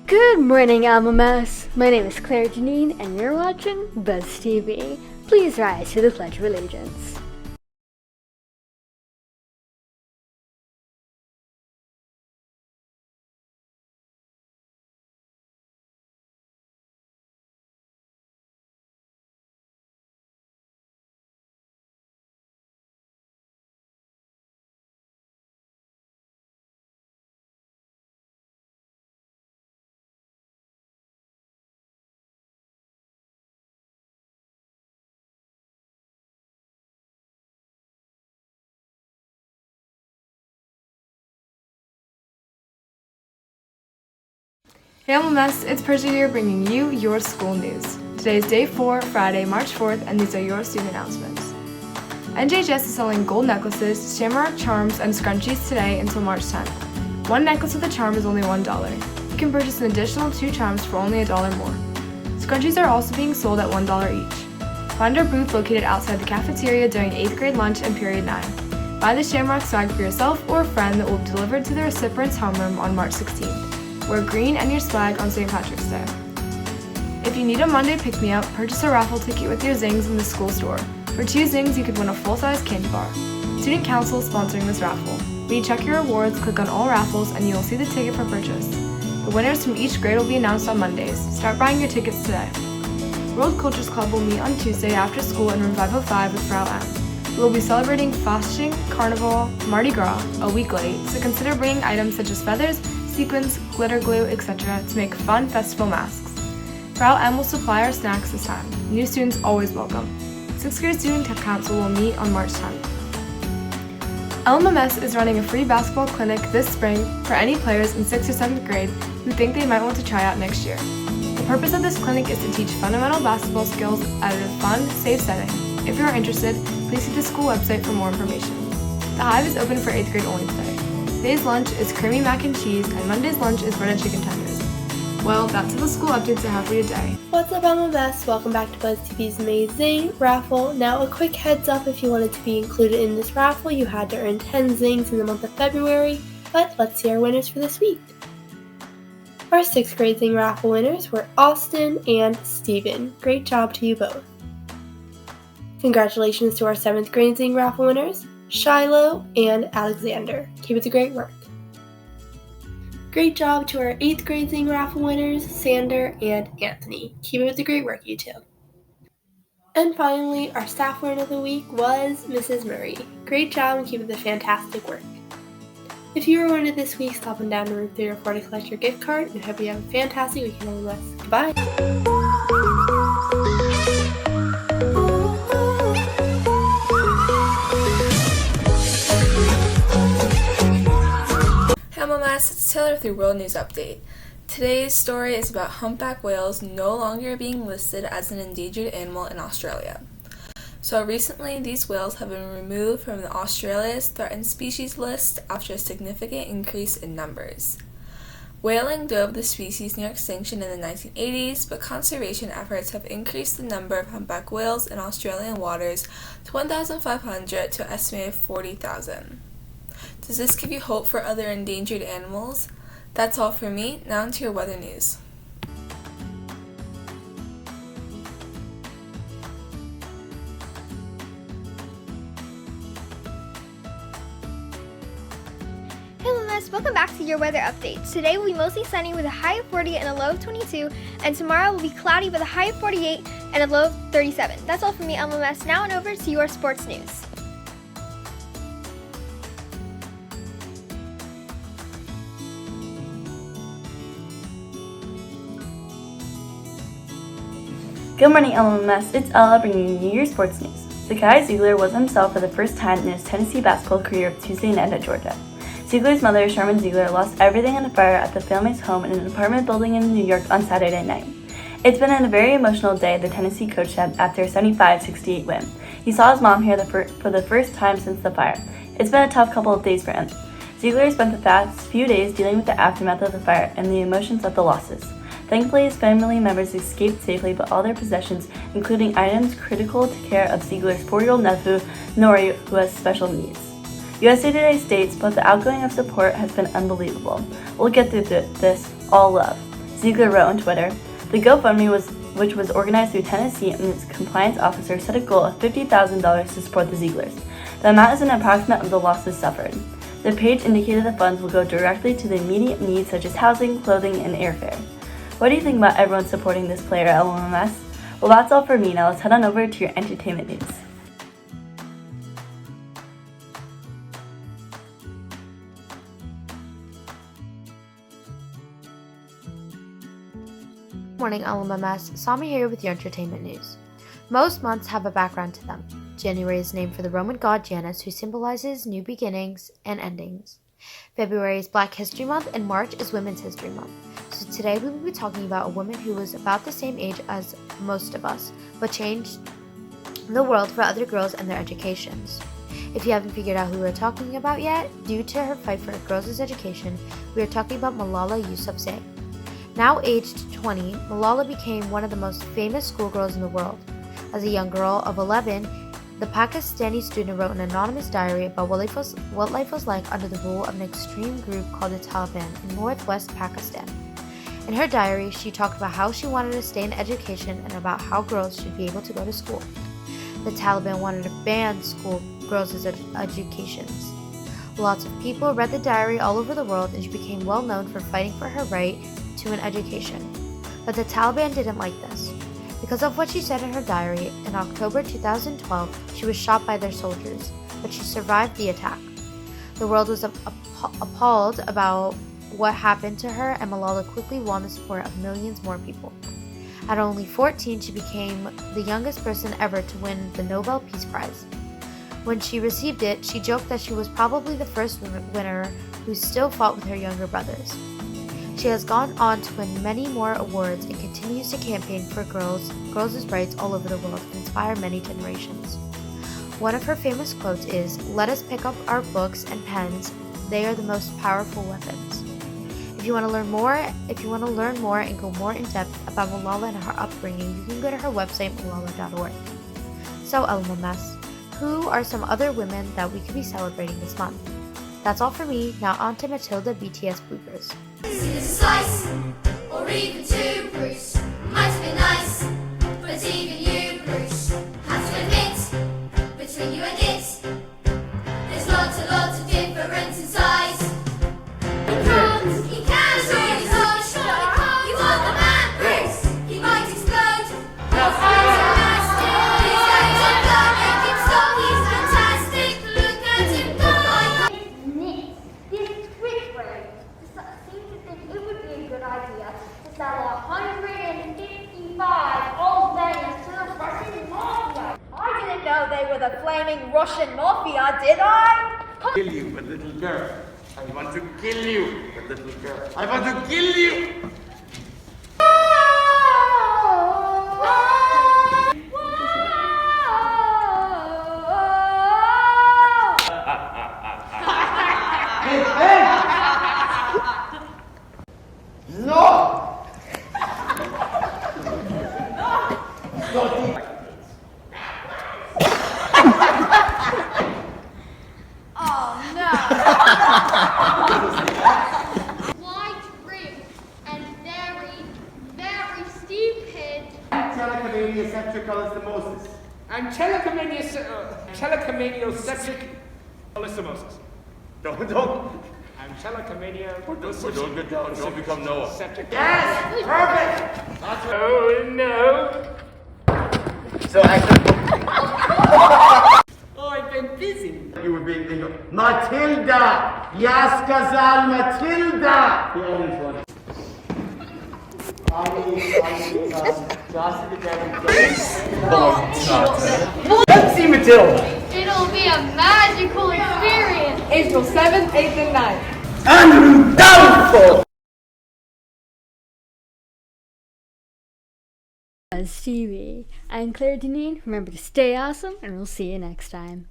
Good morning, Alma Mass. My name is Claire Janine, and you're watching BuzzTV. Please rise to the Pledge of Allegiance. Hey Alma, it's Persia here bringing you your school news. Today is day 4, Friday, March 4th, and these are your student announcements. NJHS is selling gold necklaces, shamrock charms, and scrunchies today until March 10th. One necklace with a charm is only $1. You can purchase an additional 2 charms for only $1 more. Scrunchies are also being sold at $1 each. Find our booth located outside the cafeteria during 8th grade lunch and period 9. Buy the shamrock swag for yourself or a friend that will be delivered to the recipient's homeroom on March 16th. Wear green and your swag on St. Patrick's Day. If you need a Monday pick-me-up, purchase a raffle ticket with your zings in the school store. For 2 zings, you could win a full-size candy bar. Student Council is sponsoring this raffle. When you check your rewards, click on all raffles and you will see the ticket for purchase. The winners from each grade will be announced on Mondays. Start buying your tickets today. World Cultures Club will meet on Tuesday after school in room 505 with Frau M. We will be celebrating Fasching, Carnival, Mardi Gras a week late, so consider bringing items such as feathers, sequins, glitter glue, etc. to make fun festival masks. Frau M will supply our snacks this time. New students always welcome. 6th grade student council will meet on March 10th. LMMS is running a free basketball clinic this spring for any players in 6th or 7th grade who think they might want to try out next year. The purpose of this clinic is to teach fundamental basketball skills at a fun, safe setting. If you are interested, please see the school website for more information. The Hive is open for 8th grade only today. Today's lunch is creamy mac and cheese, and Monday's lunch is breaded chicken tenders. Well, that's all the school updates I have for you today. What's up, Alma Best? Welcome back to BuzzTV's amazing raffle. Now, a quick heads up: if you wanted to be included in this raffle, you had to earn 10 zings in the month of February. But let's see our winners for this week. Our 6th grade zing raffle winners were Austin and Steven. Great job to you both. Congratulations to our 7th grade zing raffle winners, Shiloh and Alexander. Keep up the great work. Great job to our 8th grade zing raffle winners, Sander and Anthony. Keep up the great work, you two. And finally, our staff winner of the week was Mrs. Murray. Great job and keep up the fantastic work. If you were winner this week, stop on down to room 304 to collect your gift card, and hope you have a fantastic weekend with us. Goodbye. It's Taylor with your World News Update. Today's story is about humpback whales no longer being listed as an endangered animal in Australia. So recently, these whales have been removed from the Australia's threatened species list after a significant increase in numbers. Whaling drove the species near extinction in the 1980s, but conservation efforts have increased the number of humpback whales in Australian waters to 1,500 to an estimated 40,000. Does this give you hope for other endangered animals? That's all for me. Now into your weather news. Hello, Miss. Welcome back to your weather update. Today will be mostly sunny with a high of 40 and a low of 22, and tomorrow will be cloudy with a high of 48 and a low of 37. That's all from me, LMS. Now and over to your sports news. Good morning, LMS. It's Ella bringing you your sports news. Zakai Ziegler was himself for the first time in his Tennessee basketball career Tuesday night at Georgia. Ziegler's mother, Sharman Ziegler, lost everything in a fire at the family's home in an apartment building in New York on Saturday night. It's been a very emotional day, the Tennessee coach said after a 75-68 win. He saw his mom here for the first time since the fire. It's been a tough couple of days for him. Ziegler spent the past few days dealing with the aftermath of the fire and the emotions of the losses. Thankfully, his family members escaped safely, but all their possessions, including items critical to care of Ziegler's 4-year-old nephew, Nori, who has special needs. USA Today states, but the outgoing of support has been unbelievable. We'll get through this, all love. Ziegler wrote on Twitter, "The GoFundMe which was organized through Tennessee and its compliance officer set a goal of $50,000 to support the Zieglers. The amount is an approximate of the losses suffered. The page indicated the funds will go directly to the immediate needs such as housing, clothing, and airfare." What do you think about everyone supporting this player at LMMS? Well, that's all for me. Now let's head on over to your entertainment news. Morning LMMS, Sami here with your entertainment news. Most months have a background to them. January is named for the Roman god Janus, who symbolizes new beginnings and endings. February is Black History Month, and March is Women's History Month. So today we will be talking about a woman who was about the same age as most of us, but changed the world for other girls and their educations. If you haven't figured out who we're talking about yet, due to her fight for girls' education, we are talking about Malala Yousafzai. Now aged 20, Malala became one of the most famous schoolgirls in the world. As a young girl of 11, the Pakistani student wrote an anonymous diary about what life was like under the rule of an extreme group called the Taliban in northwest Pakistan. In her diary, she talked about how she wanted to stay in education and about how girls should be able to go to school. The Taliban wanted to ban girls' educations. Lots of people read the diary all over the world, and she became well known for fighting for her right to an education. But the Taliban didn't like this. Because of what she said in her diary, in October 2012, she was shot by their soldiers, but she survived the attack. The world was appalled about what happened to her, and Malala quickly won the support of millions more people. At only 14, she became the youngest person ever to win the Nobel Peace Prize. When she received it, she joked that she was probably the first winner who still fought with her younger brothers. She has gone on to win many more awards and continues to campaign for girls' rights all over the world and inspire many generations. One of her famous quotes is, "Let us pick up our books and pens. They are the most powerful weapons." If you want to learn more and go more in depth about Malala and her upbringing, you can go to her website, malala.org. So LMMS, who are some other women that we could be celebrating this month? That's all for me. Now on to Matilda BTS Bloopers. Slice, or even two, Bruce. Might have been nice, but even you, Bruce, have to admit, between you and it, there's lots of difference in size. He can really touch, you are the man, Bruce. He might explode. His hands are elastic, his hands are blood, make him stop. He's fantastic. Look at him go. This switchblade seems to think it would be a good idea to sell 155 old bangers to the Russian mafia. I didn't know they were the flaming Russian mafia, did I? Kill you, but little girl. I want to kill you, but little girl. I want to kill you. No! Wide rim and very, very stupid. Telecomania septrical is the Moses. And telecomania-septic polystomosis. Don't. And telecomania... Don't get down. Don't become Noah. Septic. Yes! Perfect! Oh, no. So actually... Oh, I've been busy. You were being thinking, Matilda! Ya сказал Matilda! The orange one. Let's see Matilda. It'll be a magical experience. April 7th, 8th, and 9th. Undoubtful! BuzzTV. I'm Claire Deneen. Remember to stay awesome, and we'll see you next time.